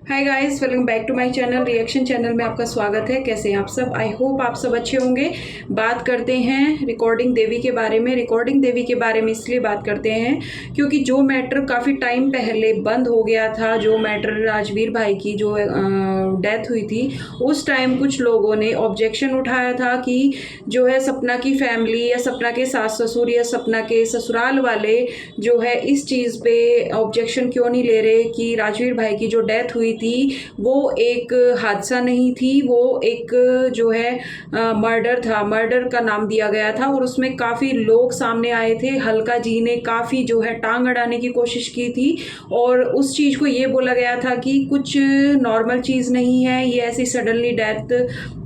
Hi guys, welcome back to my channel. Reaction channel में आपका स्वागत है। कैसे हैं आप सब? आई होप आप सब अच्छे होंगे। बात करते हैं रिकॉर्डिंग देवी के बारे में। रिकॉर्डिंग देवी के बारे में इसलिए बात करते हैं क्योंकि जो मैटर काफ़ी टाइम पहले बंद हो गया था, जो मैटर राजवीर भाई की जो डेथ हुई थी, उस टाइम कुछ लोगों ने ऑब्जेक्शन उठाया था कि जो है सपना की फैमिली या सपना के सास ससुर या सपना के ससुराल वाले जो है इस चीज़ पे ऑब्जेक्शन क्यों नहीं ले रहे कि राजवीर भाई की जो डेथ हुई थी वो एक हादसा नहीं थी, वो एक जो है मर्डर था। मर्डर का नाम दिया गया था और उसमें काफ़ी लोग सामने आए थे। हल्का जी ने काफ़ी जो है टांग अड़ाने की कोशिश की थी और उस चीज़ को ये बोला गया था कि कुछ नॉर्मल चीज़ नहीं है, ये ऐसी सडनली डेथ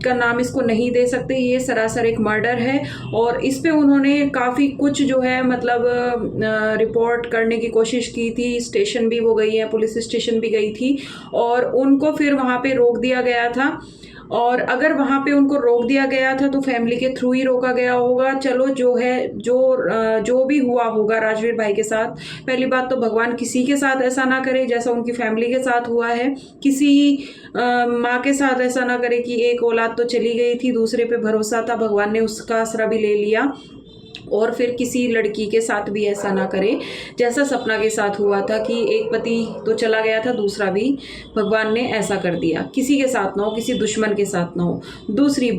का नाम इसको नहीं दे सकते, ये सरासर एक मर्डर है। और इस पे उन्होंने काफ़ी कुछ जो है मतलब रिपोर्ट करने की कोशिश की थी। स्टेशन भी वो गई है, पुलिस स्टेशन भी गई थी और उनको फिर वहाँ पे रोक दिया गया था। और अगर वहाँ पे उनको रोक दिया गया था तो फैमिली के थ्रू ही रोका गया होगा। चलो जो है जो भी हुआ होगा राजवीर भाई के साथ, पहली बात तो भगवान किसी के साथ ऐसा ना करे जैसा उनकी फैमिली के साथ हुआ है। किसी माँ के साथ ऐसा ना करे कि एक औलाद तो चली गई थी, दूसरे पे भरोसा था, भगवान ने उसका आसरा भी ले लिया। और फिर किसी लड़की के साथ भी ऐसा ना करे जैसा सपना के साथ हुआ था कि एक पति तो चला गया था, दूसरा भी भगवान ने ऐसा कर दिया। किसी के साथ ना हो, किसी दुश्मन के साथ ना हो। दूसरी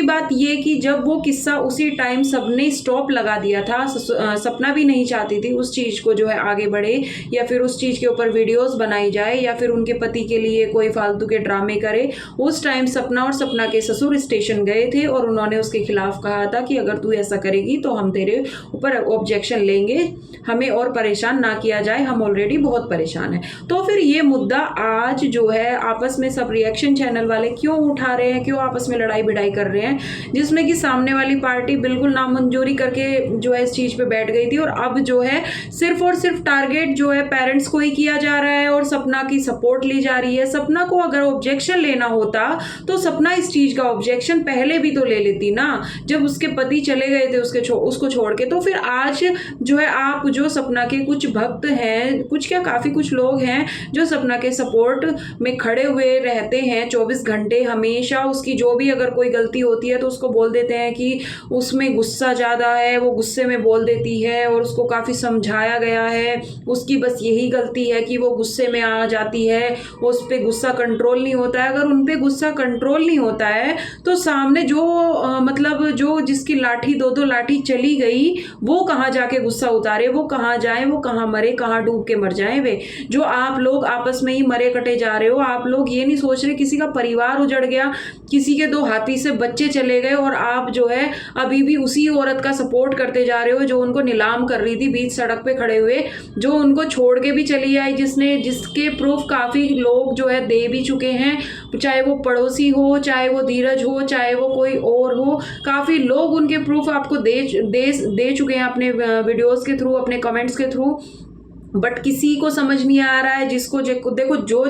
बात ये कि जब वो किस्सा उसी टाइम सबने स्टॉप लगा दिया था, सपना भी नहीं चाहती थी उस चीज़ को जो है आगे बढ़े या फिर उस चीज़ के ऊपर वीडियोस बनाई जाए या फिर उनके पति के लिए कोई फालतू के ड्रामे करे। उस टाइम सपना और सपना के ससुर स्टेशन गए थे और उन्होंने उसके खिलाफ कहा था कि अगर तू ऐसा करेगी तो हम तेरे ऊपर ऑब्जेक्शन लेंगे, हमें और परेशान ना किया जाए, हम ऑलरेडी बहुत परेशान हैं। तो फिर ये मुद्दा आज जो है आपस में सब रिएक्शन चैनल वाले क्यों उठा रहे हैं, क्यों आपस में लड़ाई भिड़ाई कर रहे हैं, जिसमें कि सामने वाली पार्टी बिल्कुल नामंजूरी करके जो है इस चीज पे बैठ गई थी और अब जो है सिर्फ और सिर्फ टारगेट जो है पेरेंट्स को ही किया जा रहा है और सपना की सपोर्ट ली जा रही है। सपना को अगर ऑब्जेक्शन लेना होता तो सपना इस चीज का ऑब्जेक्शन पहले भी तो ले लेती ना, जब उसके पति चले गए थे उसको छोड़ के। तो फिर आज जो है आप जो सपना के कुछ भक्त हैं, कुछ क्या काफी कुछ लोग हैं जो सपना के सपोर्ट में खड़े हुए रहते हैं 24 घंटे, हमेशा उसकी जो भी अगर कोई गलती होती है तो उसको बोल देते हैं कि उसमें गुस्सा ज्यादा है, वो गुस्से में बोल देती है और उसको काफी समझाया गया है, उसकी बस यही गलती है कि वो गुस्से में आ जाती है, उस पर गुस्सा कंट्रोल नहीं होता है। अगर उन पे गुस्सा कंट्रोल नहीं होता है तो सामने जो मतलब जो जिसकी लाठी दो लाठी चली गई वो कहाँ जाके गुस्सा उतारे, वो कहाँ जाए, वो कहाँ मरे, कहाँ डूब के मर जाए वे। जो आप लोग आपस में ही मरे कटे जा रहे हो, आप लोग ये नहीं सोच रहे किसी का परिवार उजड़ गया, किसी के 2 हाथी से बच्चे चले गए और आप जो है अभी भी उसी औरत का सपोर्ट करते जा रहे हो जो उनको नीलाम कर रही थी बीच सड़क पे खड़े हुए, जो उनको छोड़ के भी चली आई, जिसके प्रूफ काफी लोग जो है दे भी चुके हैं, चाहे वो पड़ोसी हो, चाहे वो धीरज हो, चाहे वो कोई और हो, काफी लोग उनके प्रूफ आपको दे चुके हैं अपने वीडियोस के थ्रू, अपने कमेंट्स के थ्रू। बट किसी को समझ नहीं आ रहा है। देखो जो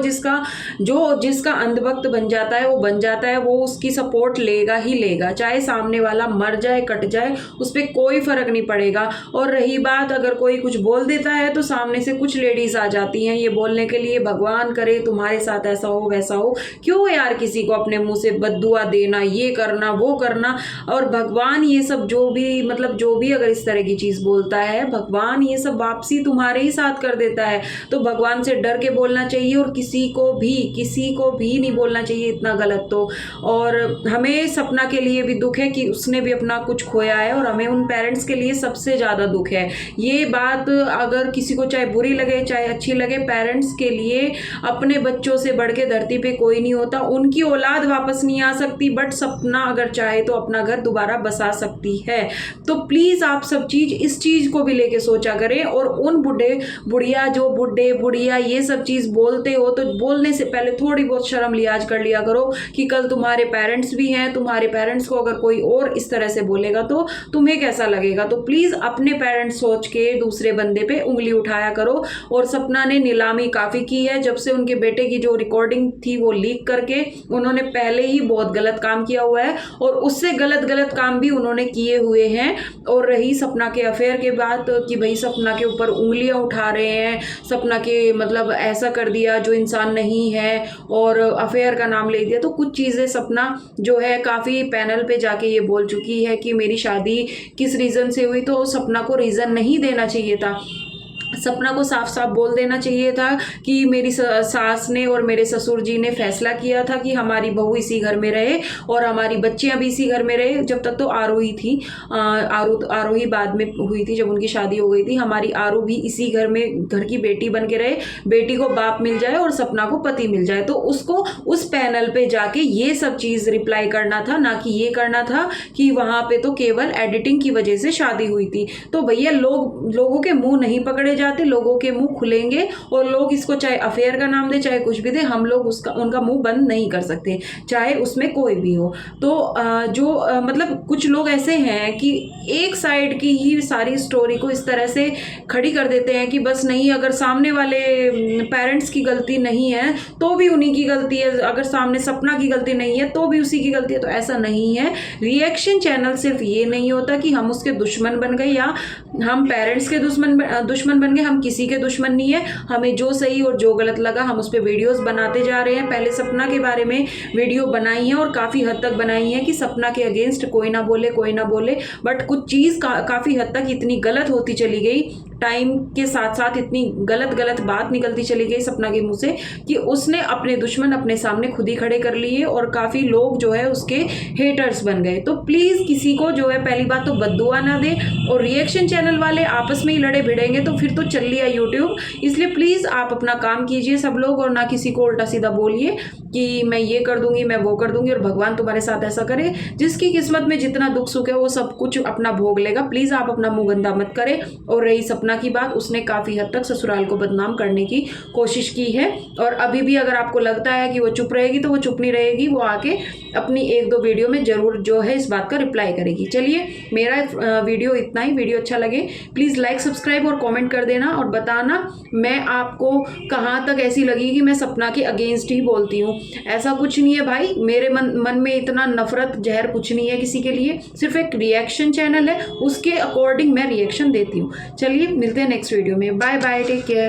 जिसका अंधभक्त बन जाता है वो बन जाता है, वो उसकी सपोर्ट लेगा ही लेगा, चाहे सामने वाला मर जाए कट जाए, उस पर कोई फर्क नहीं पड़ेगा। और रही बात अगर कोई कुछ बोल देता है तो सामने से कुछ लेडीज आ जाती हैं ये बोलने के लिए भगवान करे तुम्हारे साथ ऐसा हो वैसा हो। क्यों यार किसी को अपने मुंह से बद्दुआ देना, ये करना वो करना। और भगवान ये सब जो भी अगर इस तरह की चीज बोलता है, भगवान ये सब वापसी तुम्हारे ही साथ कर देता है। तो भगवान से डर के बोलना चाहिए और किसी को भी नहीं बोलना चाहिए इतना गलत तो। और हमें सपना के लिए भी दुख है कि उसने भी अपना कुछ खोया है और हमें उन पेरेंट्स के लिए सबसे ज्यादा दुख है। ये बात अगर किसी को चाहे बुरी लगे चाहे अच्छी लगे, पेरेंट्स के लिए अपने बच्चों से बढ़ के धरती पे कोई नहीं होता। उनकी औलाद वापस नहीं आ सकती बट सपना अगर चाहे तो अपना घर दोबारा बसा सकती है। तो प्लीज आप सब इस चीज को भी लेके सोचा करें। और उन बुढ़े बुढ़िया ये सब चीज बोलते हो तो बोलने से पहले थोड़ी बहुत शर्म लिहाज कर लिया करो कि कल तुम्हारे पेरेंट्स भी हैं, तुम्हारे पेरेंट्स को अगर कोई और इस तरह से बोलेगा तो तुम्हें कैसा लगेगा। तो प्लीज अपने पेरेंट्स सोच के दूसरे बंदे पे उंगली उठाया करो। और सपना ने नीलामी काफी की है, जब से उनके बेटे की जो रिकॉर्डिंग थी वो लीक करके उन्होंने पहले ही बहुत गलत काम किया हुआ है और उससे गलत काम भी उन्होंने किए हुए हैं। और रही सपना के अफेयर के बात कि भाई सपना के ऊपर उंगलियां उठा रहे हैं, सपना के मतलब ऐसा कर दिया जो इंसान नहीं है, और अफेयर का नाम ले दिया। तो कुछ चीज़ें सपना जो है काफ़ी पैनल पे जाके ये बोल चुकी है कि मेरी शादी किस रीज़न से हुई, तो सपना को रीज़न नहीं देना चाहिए था। सपना को साफ साफ बोल देना चाहिए था कि मेरी सास ने और मेरे ससुर जी ने फैसला किया था कि हमारी बहू इसी घर में रहे और हमारी बच्चियां भी इसी घर में रहे। जब तक तो आरोही थी, आरोही बाद में हुई थी, जब उनकी शादी हो गई थी। हमारी आरू भी इसी घर में घर की बेटी बन के रहे, बेटी को बाप मिल जाए और सपना को पति मिल जाए। तो उसको उस पैनल पे जाके ये सब चीज़ रिप्लाई करना था, ना कि ये करना था कि वहाँ पे तो केवल एडिटिंग की वजह से शादी हुई थी। तो भैया लोगों के मुंह नहीं पकड़े जाते, लोगों के मुंह खुलेंगे और लोग इसको चाहे अफेयर का नाम दे चाहे कुछ भी दे, हम लोग उनका मुंह बंद नहीं कर सकते, चाहे उसमें कोई भी हो। तो मतलब कुछ लोग ऐसे हैं कि एक साइड की ही सारी स्टोरी को इस तरह से खड़ी कर देते हैं कि बस नहीं, अगर सामने वाले पेरेंट्स की गलती नहीं है तो भी उन्हीं की गलती है, अगर सामने सपना की गलती नहीं है तो भी उसी की गलती है। तो ऐसा नहीं है। रिएक्शन चैनल सिर्फ ये नहीं होता कि हम उसके दुश्मन बन गए या हम पेरेंट्स के दुश्मन बन गए, हम किसी के दुश्मन नहीं है। हमें जो सही और जो गलत लगा हम उस पर वीडियोस बनाते जा रहे हैं। पहले सपना के बारे में वीडियो बनाई है और काफ़ी हद तक बनाई है कि सपना के अगेंस्ट कोई ना बोले, बट कुछ चीज़ काफ़ी हद तक इतनी गलत होती चली गई, टाइम के साथ साथ इतनी गलत बात निकलती चली गई सपना के मुंह से कि उसने अपने दुश्मन अपने सामने खुद ही खड़े कर लिए और काफ़ी लोग जो है उसके हेटर्स बन गए। तो प्लीज़ किसी को जो है पहली बात तो बद्दुआ ना दे, और रिएक्शन चैनल वाले आपस में ही लड़े भिड़ेंगे तो फिर तो चल लिया यूट्यूब। इसलिए प्लीज़ आप अपना काम कीजिए सब लोग, और ना किसी को उल्टा सीधा बोलिए कि मैं ये कर दूंगी, मैं वो कर दूंगी और भगवान तुम्हारे साथ ऐसा करे। जिसकी किस्मत में जितना दुख सुख है वो सब कुछ अपना भोग लेगा। प्लीज़ आप अपना मुंह गंदा मत करें। और रही सपना की बात, उसने काफ़ी हद तक ससुराल को बदनाम करने की कोशिश की है, और अभी भी अगर आपको लगता है कि वो चुप रहेगी तो वो चुप नहीं रहेगी, वो आके अपनी 1-2 वीडियो में ज़रूर जो है इस बात का रिप्लाई करेगी। चलिए, मेरा वीडियो इतना ही। वीडियो अच्छा लगे प्लीज़ लाइक, सब्सक्राइब और कमेंट कर देना और बताना मैं आपको कहाँ तक ऐसी लगी कि मैं सपना के अगेंस्ट ही बोलती हूँ। ऐसा कुछ नहीं है भाई, मेरे मन में इतना नफरत जहर कुछ नहीं है किसी के लिए, सिर्फ एक रिएक्शन चैनल है, उसके अकॉर्डिंग मैं रिएक्शन देती हूँ। चलिए, मिलते हैं नेक्स्ट वीडियो में। Bye bye, take care.